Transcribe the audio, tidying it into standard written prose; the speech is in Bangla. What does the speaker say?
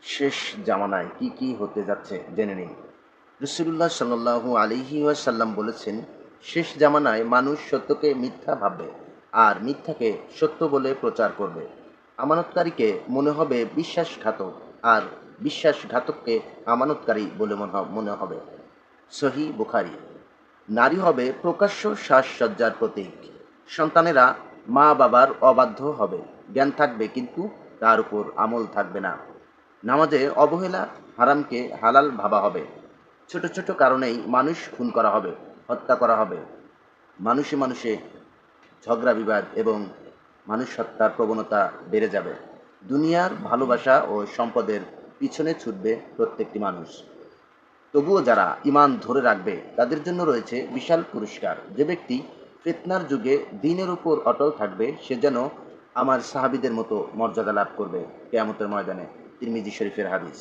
শেষ জামানায় কি কি হতে যাচ্ছে জেনে নিন। রাসূলুল্লাহ সাল্লাল্লাহু আলাইহি ওয়াসাল্লাম বলেছেন, শেষ জামানায় মানুষ সত্যকে মিথ্যা ভাববে আর মিথ্যাকে সত্য বলে প্রচার করবে। আমানতকারীকে মনে হবে বিশ্বাসঘাতক, আর বিশ্বাসঘাতককে আমানতকারী বলে মনে হবে। সহিহ বুখারী। নারী হবে প্রকাশ্য সাজসজ্জার প্রতীক। সন্তানেরা মা বাবার অবাধ্য হবে। জ্ঞান থাকবে কিন্তু তার উপর আমল থাকবে না। নামাজে অবহেলা হারামকে হালাল ভাবা হবে। ছোট ছোট কারণেই মানুষ খুন করা হবে, হত্যা করা হবে। মানুষে মানুষে ঝগড়া বিবাদ এবং মানুষ হত্যার প্রবণতা বেড়ে যাবে। দুনিয়ার ভালোবাসা ও সম্পদের পিছনে ছুটবে প্রত্যেকটি মানুষ। তবুও যারা ঈমান ধরে রাখবে তাদের জন্য রয়েছে বিশাল পুরস্কার। যে ব্যক্তি ফিতনার যুগে দ্বীনের উপর অটল থাকবে সে যেন আমার সাহাবীদের মতো মর্যাদা লাভ করবে কিয়ামতের ময়দানে। তিরমিজি শরীফের হাদিস।